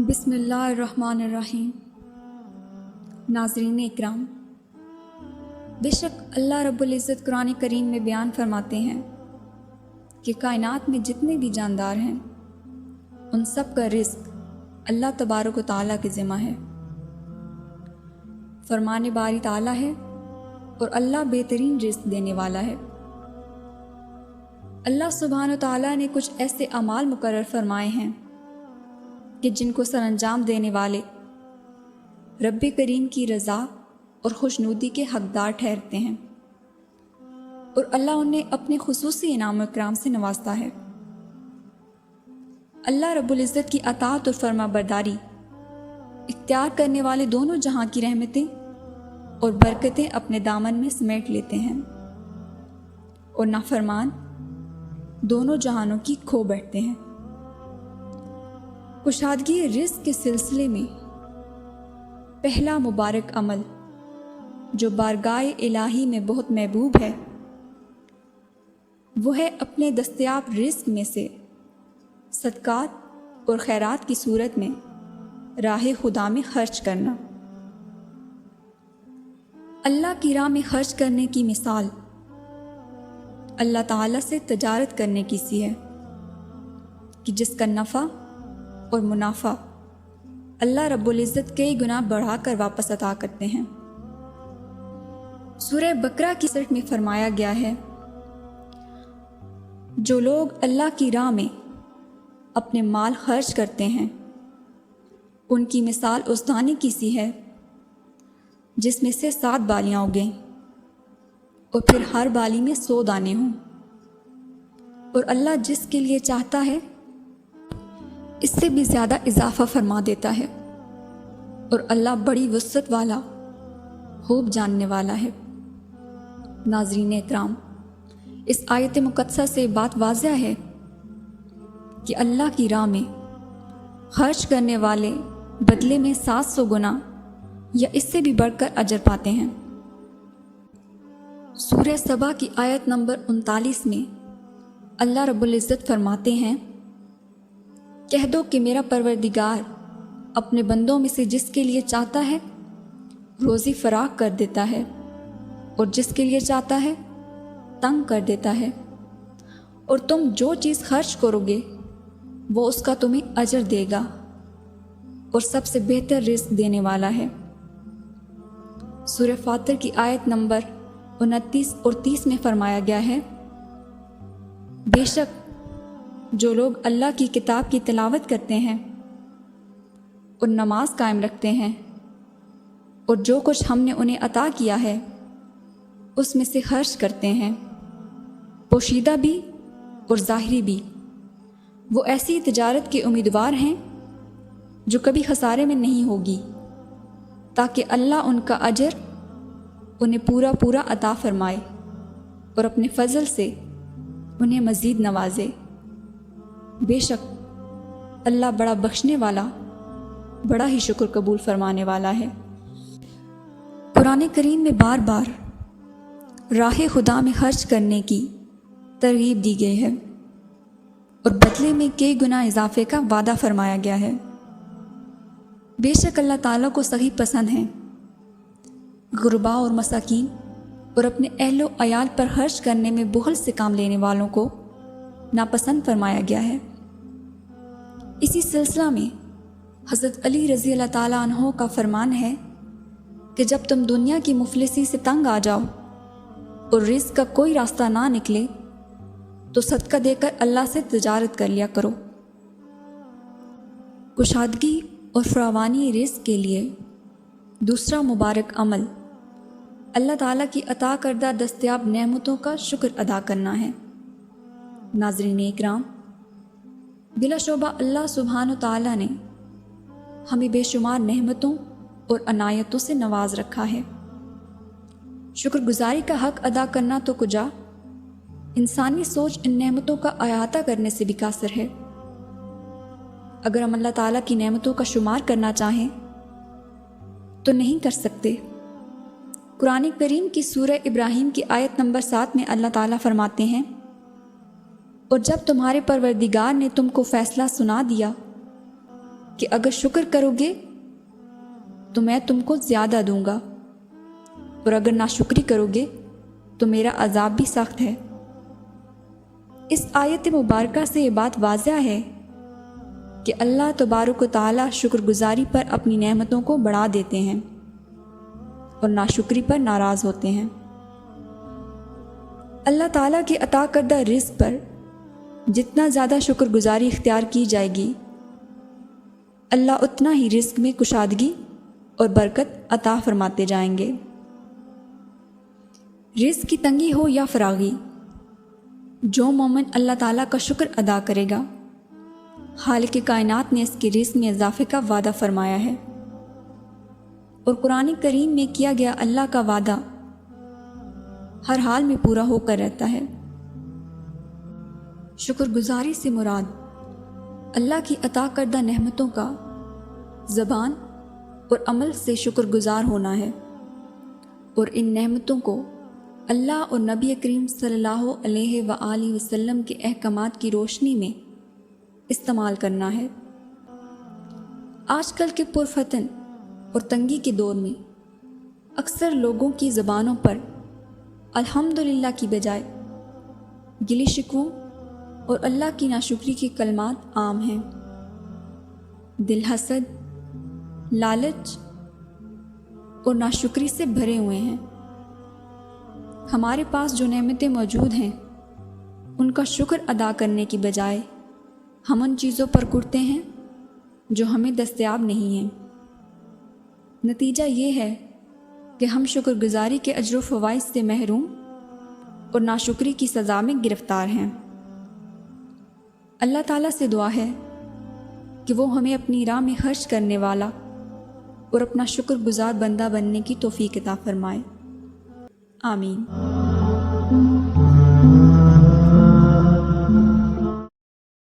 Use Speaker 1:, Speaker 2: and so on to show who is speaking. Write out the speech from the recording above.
Speaker 1: بسم اللہ الرحمن الرحیم۔ ناظرین اکرام، بے شک اللہ رب العزت قرآن کریم میں بیان فرماتے ہیں کہ کائنات میں جتنے بھی جاندار ہیں ان سب کا رزق اللہ تبارک و تعالیٰ کے ذمہ ہے۔ فرمان باری تعالیٰ ہے اور اللہ بہترین رزق دینے والا ہے۔ اللہ سبحانہ و تعالیٰ نے کچھ ایسے اعمال مقرر فرمائے ہیں کہ جن کو سر انجام دینے والے رب کریم کی رضا اور خوشنودی کے حقدار ٹھہرتے ہیں، اور اللہ انہیں اپنے خصوصی انعام و اکرام سے نوازتا ہے۔ اللہ رب العزت کی اطاعت اور فرما برداری اختیار کرنے والے دونوں جہاں کی رحمتیں اور برکتیں اپنے دامن میں سمیٹ لیتے ہیں، اور نافرمان دونوں جہانوں کی کھو بیٹھتے ہیں۔ کشادگی رزق کے سلسلے میں پہلا مبارک عمل جو بارگاہ الہی میں بہت محبوب ہے وہ ہے اپنے دستیاب رزق میں سے صدقات اور خیرات کی صورت میں راہ خدا میں خرچ کرنا۔ اللہ کی راہ میں خرچ کرنے کی مثال اللہ تعالیٰ سے تجارت کرنے کی سی ہے کہ جس کا نفع اور منافع اللہ رب العزت کئی گنا بڑھا کر واپس عطا کرتے ہیں۔ سورہ بقرہ کی 60 میں فرمایا گیا ہے، جو لوگ اللہ کی راہ میں اپنے مال خرچ کرتے ہیں ان کی مثال اس دانے کی سی ہے جس میں سے 7 بالیاں اگیں اور پھر ہر بالی میں 100 دانے ہوں، اور اللہ جس کے لیے چاہتا ہے اس سے بھی زیادہ اضافہ فرما دیتا ہے، اور اللہ بڑی وسعت والا خوب جاننے والا ہے۔ ناظرین اکرام، اس آیت مقدسہ سے بات واضح ہے کہ اللہ کی راہ میں خرچ کرنے والے بدلے میں 700 گنا یا اس سے بھی بڑھ کر اجر پاتے ہیں۔ سورہ سبا کی آیت نمبر 39 میں اللہ رب العزت فرماتے ہیں، کہہ دو کہ میرا پروردگار اپنے بندوں میں سے جس کے لیے چاہتا ہے روزی فراخ کر دیتا ہے، اور جس کے لیے چاہتا ہے تنگ کر دیتا ہے، اور تم جو چیز خرچ کرو گے وہ اس کا تمہیں اجر دے گا، اور سب سے بہتر رزق دینے والا ہے۔ سورہ فاطر کی آیت نمبر 29 اور 30 میں فرمایا گیا ہے، بے شک جو لوگ اللہ کی کتاب کی تلاوت کرتے ہیں اور نماز قائم رکھتے ہیں اور جو کچھ ہم نے انہیں عطا کیا ہے اس میں سے خرچ کرتے ہیں، پوشیدہ بھی اور ظاہری بھی، وہ ایسی تجارت کے امیدوار ہیں جو کبھی خسارے میں نہیں ہوگی، تاکہ اللہ ان کا اجر انہیں پورا پورا عطا فرمائے اور اپنے فضل سے انہیں مزید نوازے۔ بے شک اللہ بڑا بخشنے والا، بڑا ہی شکر قبول فرمانے والا ہے۔ قرآن کریم میں بار بار راہ خدا میں خرچ کرنے کی ترغیب دی گئی ہے، اور بدلے میں کئی گنا اضافے کا وعدہ فرمایا گیا ہے۔ بے شک اللہ تعالیٰ کو سخی پسند ہیں، غرباء اور مساکین اور اپنے اہل و عیال پر خرچ کرنے میں بخل سے کام لینے والوں کو ناپسند فرمایا گیا ہے۔ اسی سلسلہ میں حضرت علی رضی اللہ تعالیٰ عنہ کا فرمان ہے کہ جب تم دنیا کی مفلسی سے تنگ آ جاؤ اور رزق کا کوئی راستہ نہ نکلے تو صدقہ دے کر اللہ سے تجارت کر لیا کرو۔ کشادگی اور فراوانی رزق کے لیے دوسرا مبارک عمل اللہ تعالیٰ کی عطا کردہ دستیاب نعمتوں کا شکر ادا کرنا ہے۔ ناظرین اکرام، بلا شبہ اللہ سبحانہ و تعالیٰ نے ہمیں بے شمار نعمتوں اور عنایتوں سے نواز رکھا ہے۔ شکر گزاری کا حق ادا کرنا تو کجا، انسانی سوچ ان نعمتوں کا احاطہ کرنے سے بھی قاصر ہے۔ اگر ہم اللہ تعالیٰ کی نعمتوں کا شمار کرنا چاہیں تو نہیں کر سکتے۔ قرآن کریم کی سورہ ابراہیم کی آیت نمبر 7 میں اللہ تعالیٰ فرماتے ہیں، اور جب تمہارے پروردگار نے تم کو فیصلہ سنا دیا کہ اگر شکر کرو گے تو میں تم کو زیادہ دوں گا، اور اگر ناشکری کرو گے تو میرا عذاب بھی سخت ہے۔ اس آیت مبارکہ سے یہ بات واضح ہے کہ اللہ تبارک و تعالی شکر گزاری پر اپنی نعمتوں کو بڑھا دیتے ہیں اور ناشکری پر ناراض ہوتے ہیں۔ اللہ تعالیٰ کے عطا کردہ رزق پر جتنا زیادہ شکر گزاری اختیار کی جائے گی، اللہ اتنا ہی رزق میں کشادگی اور برکت عطا فرماتے جائیں گے۔ رزق کی تنگی ہو یا فراغی، جو مومن اللہ تعالیٰ کا شکر ادا کرے گا، خالق کائنات نے اس کے رزق میں اضافے کا وعدہ فرمایا ہے، اور قرآن کریم میں کیا گیا اللہ کا وعدہ ہر حال میں پورا ہو کر رہتا ہے۔ شکر گزاری سے مراد اللہ کی عطا کردہ نعمتوں کا زبان اور عمل سے شکر گزار ہونا ہے، اور ان نعمتوں کو اللہ اور نبی کریم صلی اللہ علیہ وآلہ وسلم کے احکامات کی روشنی میں استعمال کرنا ہے۔ آج کل کے پرفتن اور تنگی کے دور میں اکثر لوگوں کی زبانوں پر الحمدللہ کی بجائے گلی شکووں اور اللہ کی ناشکری کے کلمات عام ہیں۔ دل حسد، لالچ اور ناشکری سے بھرے ہوئے ہیں۔ ہمارے پاس جو نعمتیں موجود ہیں ان کا شکر ادا کرنے کی بجائے ہم ان چیزوں پر کڑتے ہیں جو ہمیں دستیاب نہیں ہیں۔ نتیجہ یہ ہے کہ ہم شکر گزاری کے اجر و فوائد سے محروم اور ناشکری کی سزا میں گرفتار ہیں۔ اللہ تعالیٰ سے دعا ہے کہ وہ ہمیں اپنی راہ میں خرچ کرنے والا اور اپنا شکر گزار بندہ بننے کی توفیق عطا فرمائے۔ آمین۔